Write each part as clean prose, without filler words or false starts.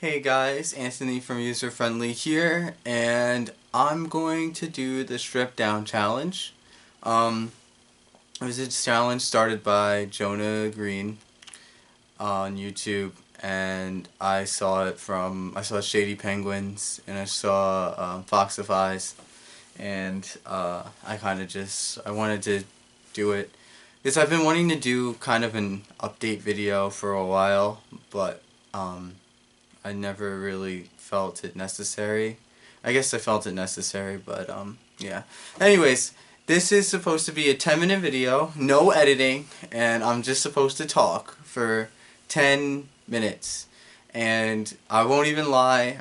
Hey guys, Anthony from UzerFriendly here, and I'm going to do the strip down challenge. It was a challenge started by Jonah Green on YouTube, and I saw Shady Penguins, and I saw Foxifies, and I wanted to do it because I've been wanting to do kind of an update video for a while, but I never really felt it necessary. I guess I felt it necessary, but yeah. Anyways, this is supposed to be a 10-minute video, no editing, and I'm just supposed to talk for 10 minutes. And I won't even lie,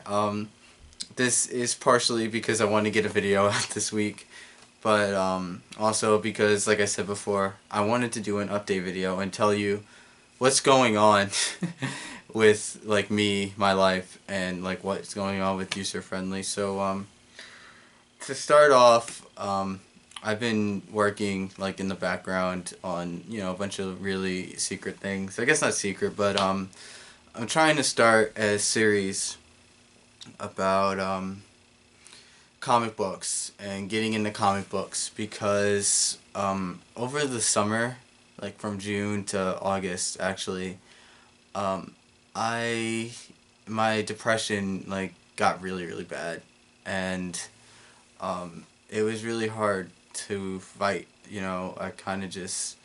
this is partially because I want to get a video out this week, but also because, like I said before, I wanted to do an update video and tell you what's going on with like me, my life, and like what's going on with UzerFriendly. So to start off, I've been working like in the background on a bunch of really secret things. I guess not secret, but I'm trying to start a series about comic books and getting into comic books because over the summer, like from June to August actually, my depression like got really bad, and it was really hard to fight. I kind of just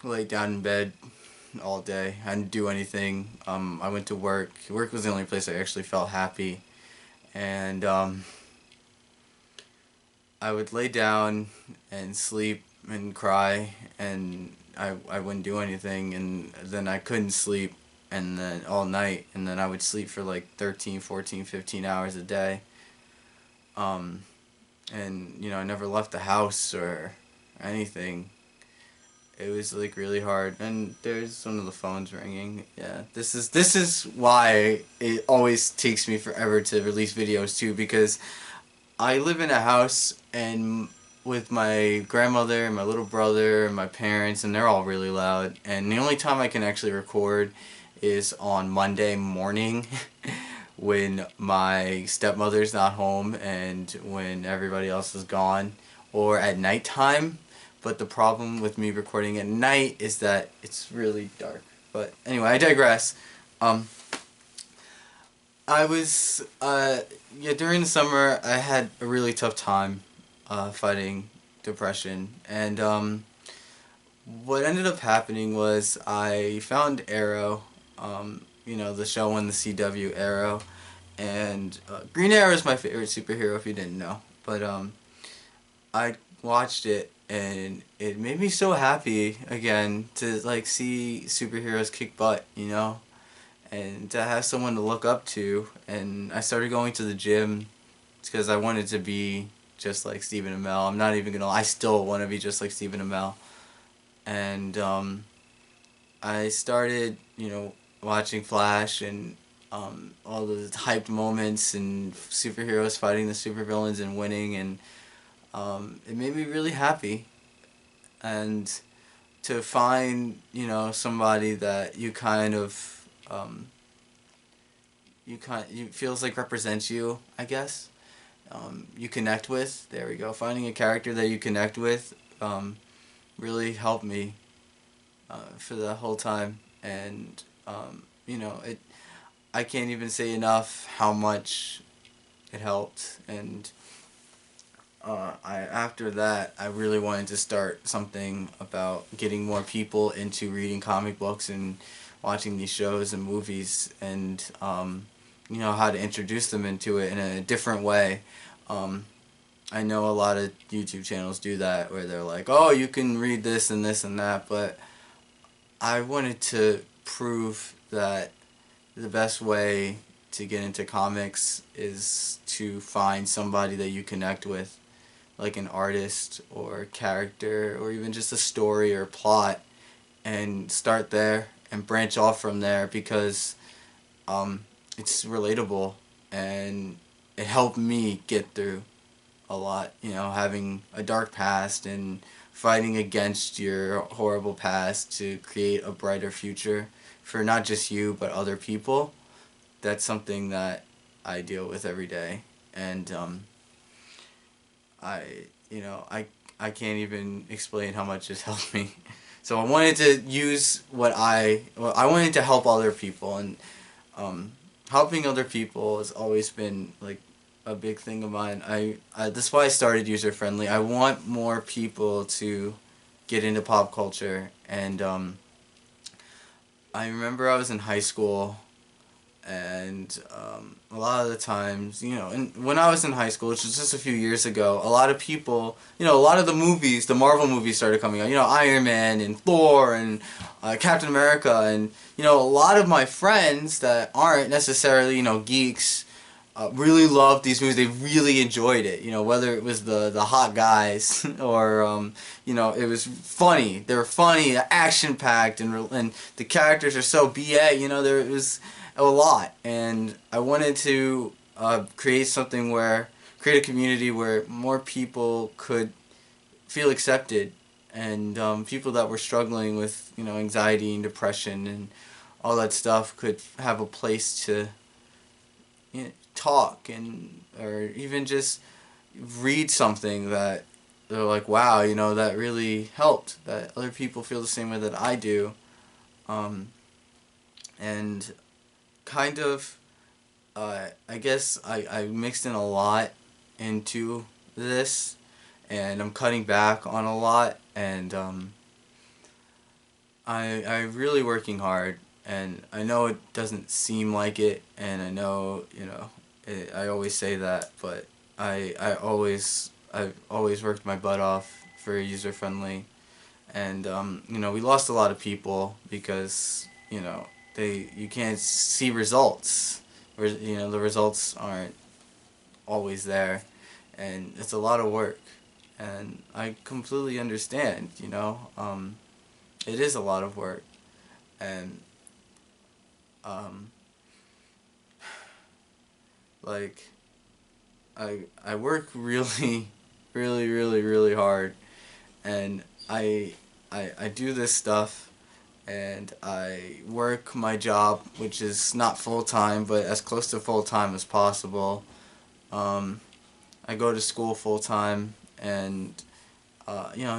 laid down in bed all day. I didn't do anything. I went to work. Work was the only place I actually felt happy, and I would lay down and sleep and cry, and I wouldn't do anything, and then I couldn't sleep, and then all night, and then I would sleep for like 13, 14, 15 hours a day. And I never left the house or anything. It was like really hard, and there's one of the phones ringing. Yeah, this is why it always takes me forever to release videos too, because I live in a house and with my grandmother and my little brother and my parents, and they're all really loud, and the only time I can actually record is on Monday morning when my stepmother's not home and when everybody else is gone, or at nighttime. But the problem with me recording at night is that it's really dark. But anyway, I digress. I was, yeah, during the summer, I had a really tough time fighting depression. And what ended up happening was I found Arrow, the show on the CW, Arrow. And Green Arrow is my favorite superhero, if you didn't know. But I watched it, and it made me so happy again to like see superheroes kick butt, and to have someone to look up to. And I started going to the gym because I wanted to be just like Stephen Amell. I'm not even gonna. I still want to be just like Stephen Amell. And I started, watching Flash and all the hyped moments and superheroes fighting the supervillains and winning, and it made me really happy. And to find, somebody that you kind of you feels like represents you, I guess. You connect with. There we go. Finding a character that you connect with really helped me for the whole time, and it. I can't even say enough how much it helped, and after that I really wanted to start something about getting more people into reading comic books and watching these shows and movies, and how to introduce them into it in a different way. I know a lot of YouTube channels do that, where they're like, oh, you can read this and this and that, but I wanted to prove that the best way to get into comics is to find somebody that you connect with, like an artist or a character or even just a story or plot, and start there and branch off from there, because it's relatable, and it helped me get through a lot, having a dark past and fighting against your horrible past to create a brighter future for not just you but other people. that's something that I deal with every day, and I you know I can't even explain how much it's helped me. So I wanted to use I wanted to help other people, and helping other people has always been like a big thing of mine. That's why I started UzerFriendly. I want more people to get into pop culture, and I remember I was in high school, and a lot of the times, and when I was in high school, which was just a few years ago, a lot of people, a lot of the movies, the Marvel movies started coming out. Iron Man and Thor and Captain America, and a lot of my friends that aren't necessarily geeks really loved these movies. They really enjoyed it. Whether it was the hot guys or it was funny. They were funny, action packed, and the characters are so BA. There was a lot, and I wanted to create a community where more people could feel accepted, and people that were struggling with anxiety and depression and all that stuff could have a place to talk, and or even just read something that they're like, wow, that really helped, that other people feel the same way that I do, and kind of I guess I mixed in a lot into this, and I'm cutting back on a lot, and I'm really working hard, and I know it doesn't seem like it, and I know I always say that, but I've always worked my butt off for UzerFriendly, and we lost a lot of people because you can't see results, or the results aren't always there, and it's a lot of work, and I completely understand. It is a lot of work, and um, like I work really, really, really, really hard, and I do this stuff, and I work my job, which is not full time, but as close to full time as possible. Um, I go to school full time, and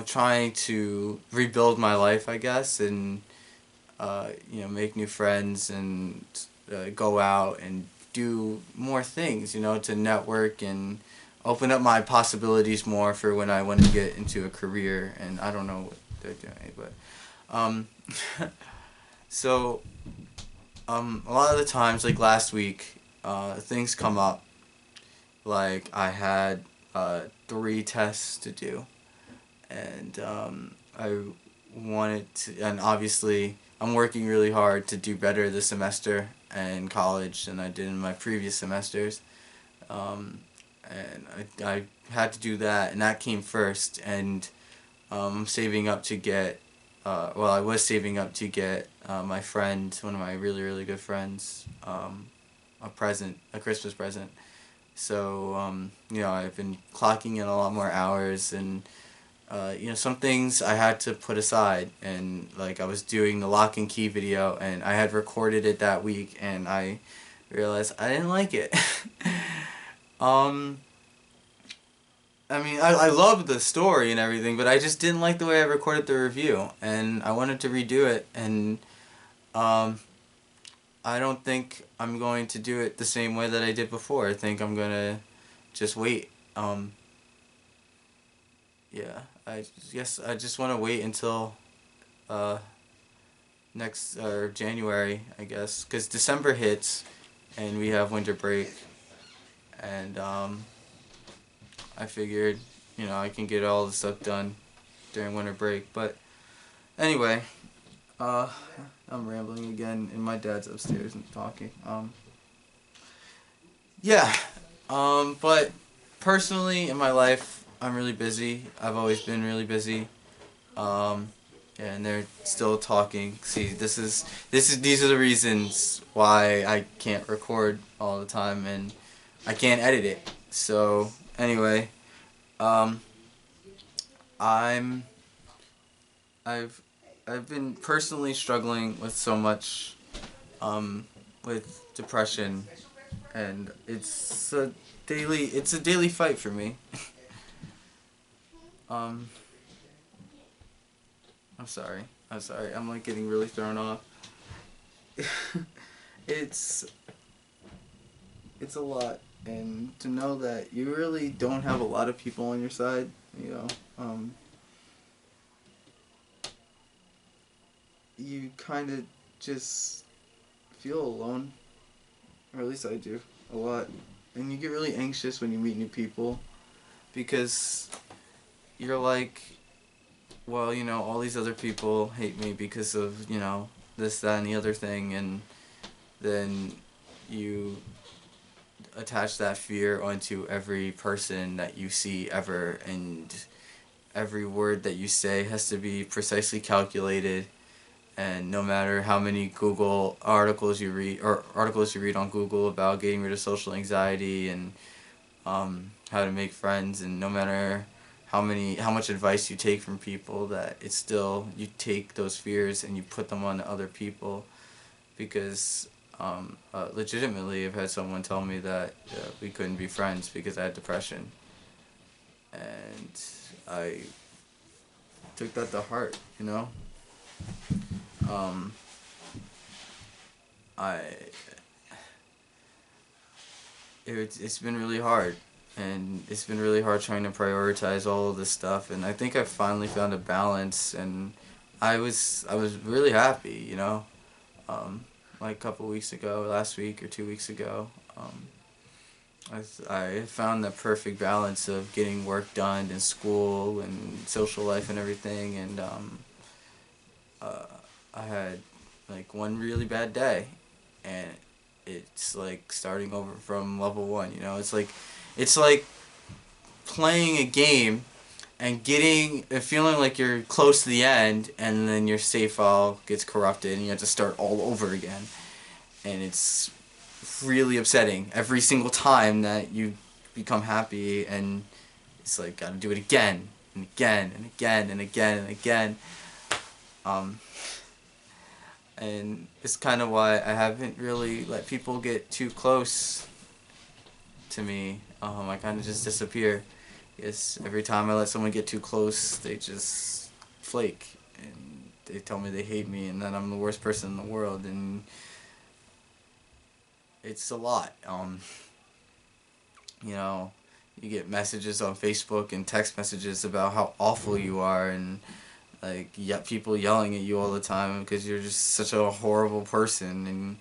trying to rebuild my life, I guess, and make new friends, and go out and do more things, to network and open up my possibilities more for when I want to get into a career, and I don't know what they're doing, but um, so a lot of the times, like last week, things come up, like I had 3 tests to do, and I wanted to, and obviously I'm working really hard to do better this semester in college than I did in my previous semesters, and I had to do that, and that came first, and I'm saving up to get, I was saving up to get my friend, one of my really, really good friends, a Christmas present. So, I've been clocking in a lot more hours, and some things I had to put aside, and like I was doing the lock and key video, and I had recorded it that week, and I realized I didn't like it. um, I mean, I loved the story and everything, but I just didn't like the way I recorded the review, and I wanted to redo it, and um, I don't think I'm going to do it the same way that I did before. I think I'm gonna just wait. Yeah, I guess I just want to wait until uh, next or January, I guess, because December hits, and we have winter break, and I figured, I can get all the stuff done during winter break. But anyway, uh, I'm rambling again, and my dad's upstairs and talking. Yeah, but personally in my life, I'm really busy. I've always been really busy. Um, and they're still talking. See, these are the reasons why I can't record all the time, and I can't edit it. So anyway, um, I'm I've I've been personally struggling with so much, um, with depression, and it's a daily fight for me. um, I'm sorry. I'm sorry. I'm like getting really thrown off. it's it's a lot, and to know that you really don't have a lot of people on your side, you know, you kind of just feel alone, or at least I do, a lot. And you get really anxious when you meet new people because you're like, well, all these other people hate me because of, this, that, and the other thing, and then you attach that fear onto every person that you see ever, and every word that you say has to be precisely calculated, and no matter how many Google articles you read, or articles you read on Google about getting rid of social anxiety and how to make friends, and no matter how much advice you take from people, that it's still, you take those fears and you put them on other people, because legitimately I've had someone tell me that we couldn't be friends because I had depression, and I took that to heart, um, I it's been really hard, and it's been really hard trying to prioritize all of this stuff, and I think I finally found a balance, and I was really happy, like a couple weeks ago, last week or 2 weeks ago. I found the perfect balance of getting work done in school and social life and everything, and uh, I had like one really bad day, and it's like starting over from level one. It's like playing a game and feeling like you're close to the end, and then your save file gets corrupted and you have to start all over again, and it's really upsetting every single time that you become happy, and it's like gotta do it again and again and again and again and again. Um, and it's kind of why I haven't really let people get too close to me. I kind of just disappear. Yes, every time I let someone get too close, they just flake, and they tell me they hate me and that I'm the worst person in the world, and it's a lot. You know, you get messages on Facebook and text messages about how awful you are, and like people yelling at you all the time because you're just such a horrible person, and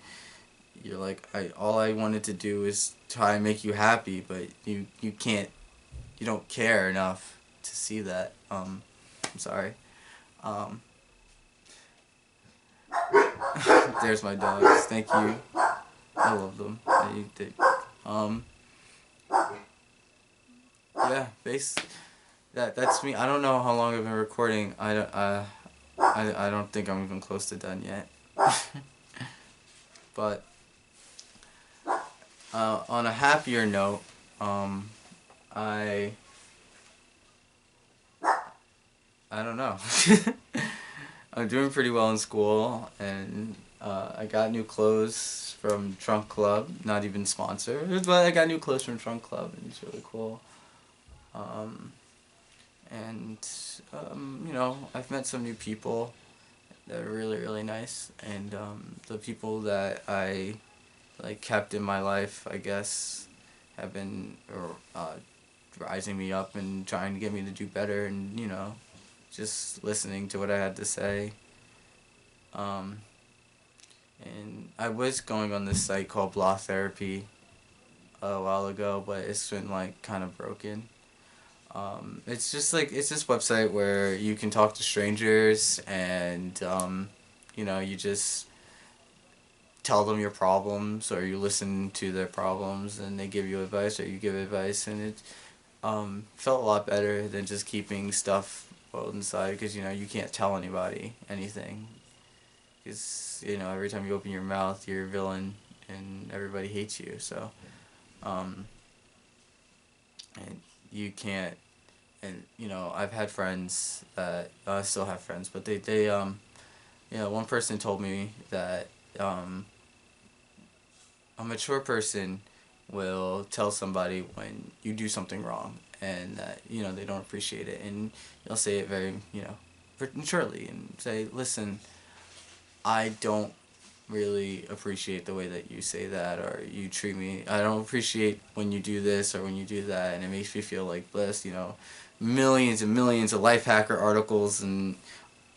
you're like, all I wanted to do is try and make you happy, but you can't, you don't care enough to see that. I'm sorry. Um, there's my dogs. Thank you. I love them. Um, yeah, that's me. I don't know how long I've been recording. I don't think I'm even close to done yet. But on a happier note, I don't know. I'm doing pretty well in school, and I got new clothes from Trunk Club. Not even sponsored, but I got new clothes from Trunk Club, and it's really cool. Um, and I've met some new people that are really, really nice, and the people that I like kept in my life, I guess, have been rising me up and trying to get me to do better, and just listening to what I had to say. Um, and I was going on this site called Blah Therapy a while ago, but it's been like kind of broken. It's just like, it's this website where you can talk to strangers, and you just tell them your problems, or you listen to their problems, and they give you advice, or you give advice, and it felt a lot better than just keeping stuff well inside, because you can't tell anybody anything, because every time you open your mouth, you're a villain, and everybody hates you. So and you can't, and I've had friends that I still have friends, but one person told me that a mature person will tell somebody when you do something wrong and that they don't appreciate it, and you'll say it very maturely and say, listen, I don't really appreciate the way that you say that or you treat me. I don't appreciate when you do this or when you do that, and it makes me feel like bliss. Millions and millions of life hacker articles and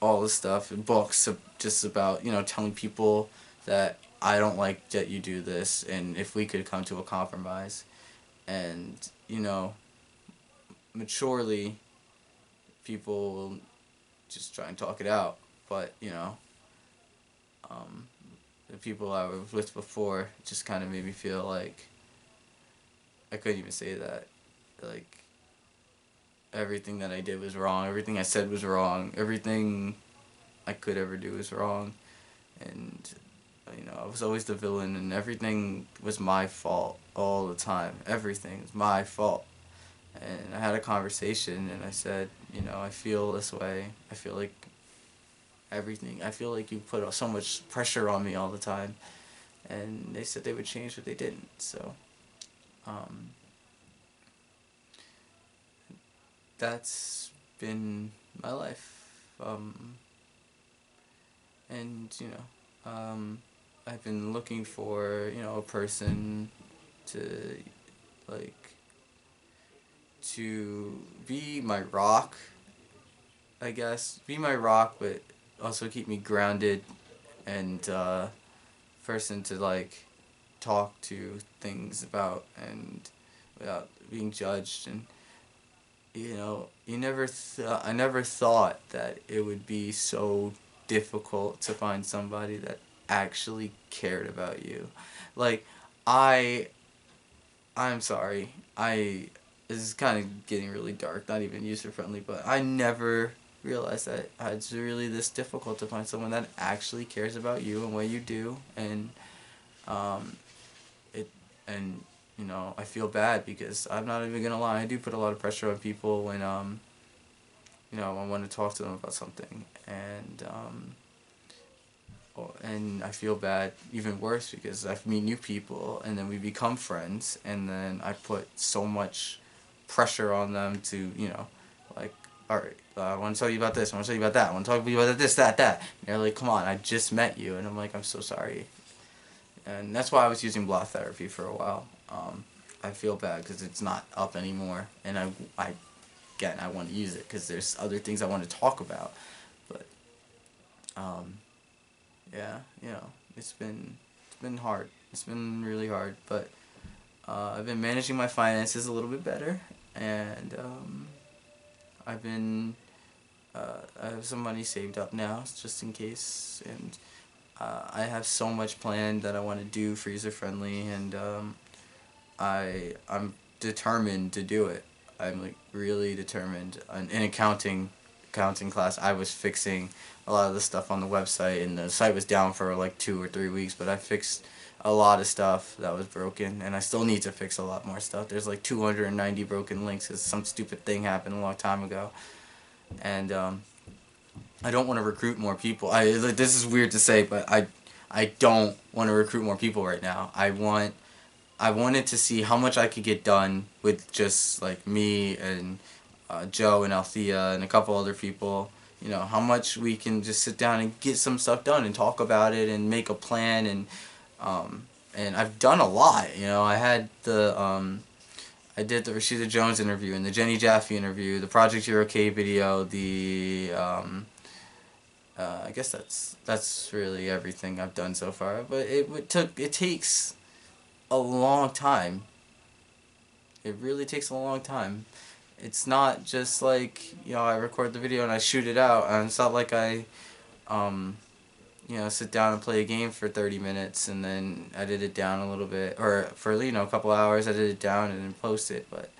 all this stuff and books just about telling people that I don't like that you do this, and if we could come to a compromise, and maturely people will just try and talk it out, but the people I was with before just kind of made me feel like I couldn't even say that, like everything that I did was wrong, everything I said was wrong, everything I could ever do was wrong, and I was always the villain, and everything was my fault all the time. Everything was my fault. And I had a conversation, and I said, I feel this way. I feel like everything. I feel like you put so much pressure on me all the time. And they said they would change, but they didn't. So, that's been my life. And I've been looking for a person to like to be my rock, I guess. Be my rock, but also keep me grounded, and person to talk to things about, and without being judged. And I never thought that it would be so difficult to find somebody that actually cared about you. Like, I I'm sorry. This is kind of getting really dark, not even user friendly, but I never realized that it's really this difficult to find someone that actually cares about you and what you do, and um, it and I feel bad because I'm not even gonna lie, I do put a lot of pressure on people when I want to talk to them about something, and I feel bad, even worse, because I meet new people and then we become friends, and then I put so much pressure on them to, like, alright, I want to tell you about this, I want to tell you about that, I want to talk to you about this, that. And they're like, come on, I just met you. And I'm like, I'm so sorry. And that's why I was using block therapy for a while. I feel bad because it's not up anymore, and again, I want to use it because there's other things I want to talk about, but yeah, it's been hard. It's been really hard, but I've been managing my finances a little bit better, and I've been I have some money saved up now just in case, and I have so much planned that I want to do for user friendly, and I'm determined to do it. I'm like really determined. In accounting class, I was fixing a lot of the stuff on the website, and the site was down for like 2 or 3 weeks, but I fixed a lot of stuff that was broken, and I still need to fix a lot more stuff. There's like 290 broken links because some stupid thing happened a long time ago, and I don't want to recruit more people. This is weird to say, but I don't want to recruit more people right now. I wanted to see how much I could get done with just like me and Joe and Althea and a couple other people. How much we can just sit down and get some stuff done and talk about it and make a plan, and I've done a lot. I did the Rashida Jones interview and the Jenny Jaffe interview, the Project Zero K video, the I guess that's really everything I've done so far. But it takes a long time. It really takes a long time. It's not just like I record the video and I shoot it out, and it's not like I sit down and play a game for 30 minutes and then edit it down a little bit, or for a couple hours, edit it down and then post it. But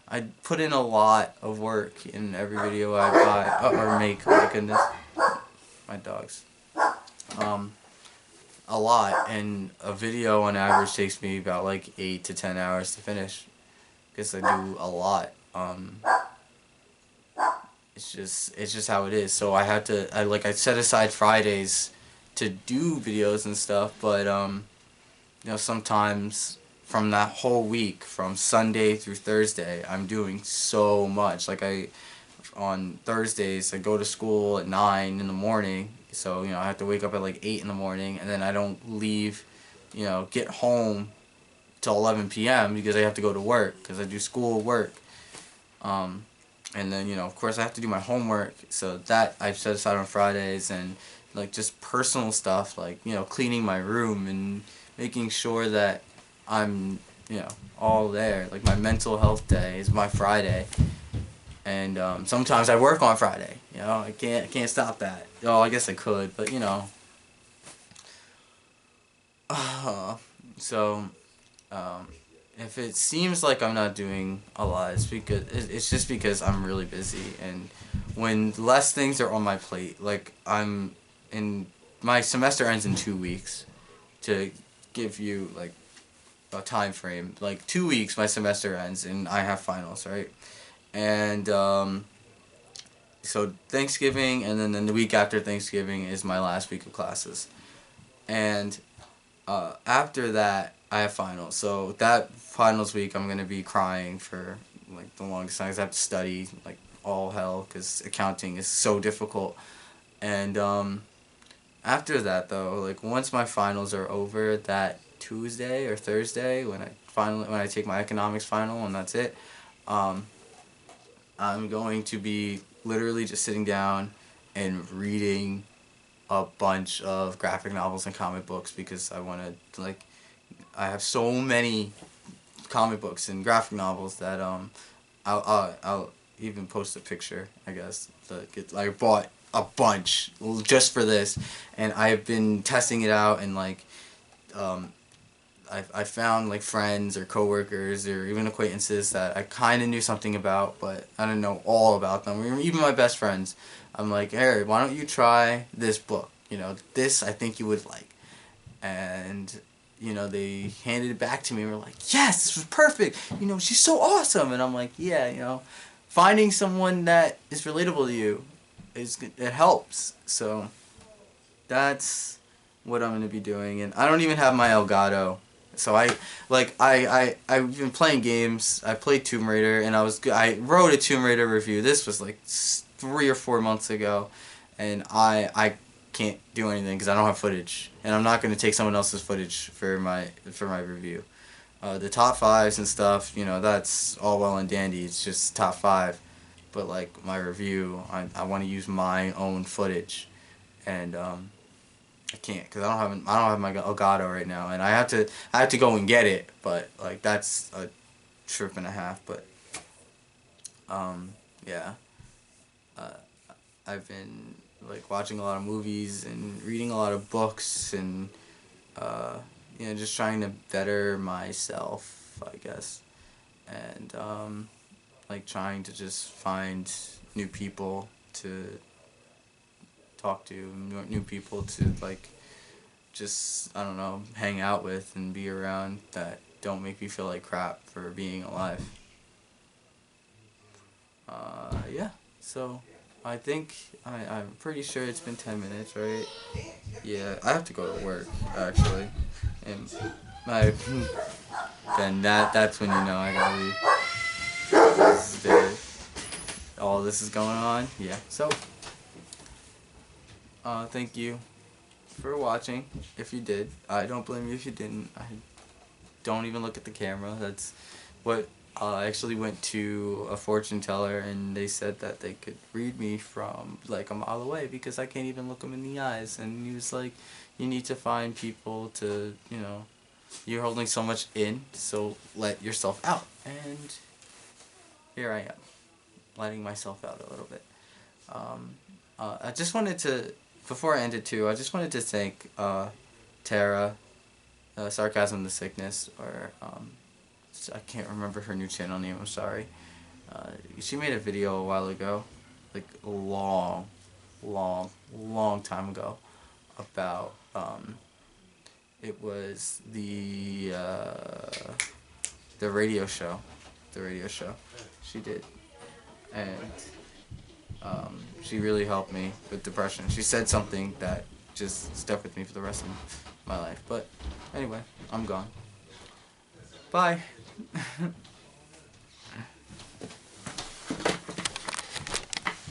I put in a lot of work in every video I buy or make. Oh my goodness, my dogs. A lot, and a video on average takes me about like 8 to 10 hours to finish because I do a lot. It's just how it is. So I set aside Fridays to do videos and stuff, but sometimes from that whole week, from Sunday through Thursday, I'm doing so much. Like on Thursdays, I go to school at 9 in the morning, so I have to wake up at like 8 in the morning, and then I don't leave, get home till 11 p.m. because I have to go to work because I do school work. And then of course I have to do my homework, so that I've set aside on Fridays, and like just personal stuff like cleaning my room and making sure that I'm all there. Like my mental health day is my Friday, and sometimes I work on Friday. I can't stop that. Oh, I guess I could, but so if it seems like I'm not doing a lot, it's just because I'm really busy, and when less things are on my plate, like my semester ends in 2 weeks, to give you like a time frame. Like 2 weeks, my semester ends, and I have finals, right? And so Thanksgiving, and then the week after Thanksgiving is my last week of classes, and after that I have finals. So that finals week I'm gonna be crying for like the longest time, 'cause I have to study like all hell because accounting is so difficult. And after that though, like once my finals are over, that Tuesday or Thursday when I take my economics final and that's it, um, I'm going to be literally just sitting down and reading a bunch of graphic novels and comic books, because I have so many comic books and graphic novels that I'll even post a picture, I guess. I bought a bunch just for this, and I've been testing it out, and like I found like friends or coworkers or even acquaintances that I kind of knew something about, but I didn't know all about them. Even my best friends, I'm like, hey, why don't you try this book? This I think you would like. And they handed it back to me and were like, yes, this was perfect. She's so awesome. And I'm like, yeah, finding someone that is relatable to you it helps. So that's what I'm gonna be doing. And I don't even have my Elgato. So I've been playing games. I played Tomb Raider, and I wrote a Tomb Raider review. This was like 3 or 4 months ago, and I can't do anything because I don't have footage, and I'm not going to take someone else's footage for my review. The top fives and stuff, that's all well and dandy. It's just top five, but like my review, I want to use my own footage, and I can't because I don't have my Elgato right now, and I have to go and get it, but like that's a trip and a half. But yeah, uh, I've been like watching a lot of movies and reading a lot of books, and just trying to better myself, I guess, and like trying to just find new people to talk to, new people to like just, I don't know, hang out with and be around, that don't make me feel like crap for being alive. Yeah, so I think I'm pretty sure it's been 10 minutes, right? Yeah, I have to go to work, actually. And my, then that's when I gotta leave. All this is going on. Yeah, so thank you for watching. If you did, I don't blame you if you didn't. I don't even look at the camera. That's what I actually went to a fortune teller, and they said that they could read me from like a mile away because I can't even look them in the eyes. And he was like, you need to find people to, you're holding so much in, so let yourself out. And here I am, letting myself out a little bit. I just wanted to, before I ended too, I just wanted to thank Tara, Sarcasm the Sickness, or I can't remember her new channel name, I'm sorry. She made a video a while ago, like a long time ago, about it was the radio show, she did, and she really helped me with depression. She said something that just stuck with me for the rest of my life. But anyway, I'm gone. Bye.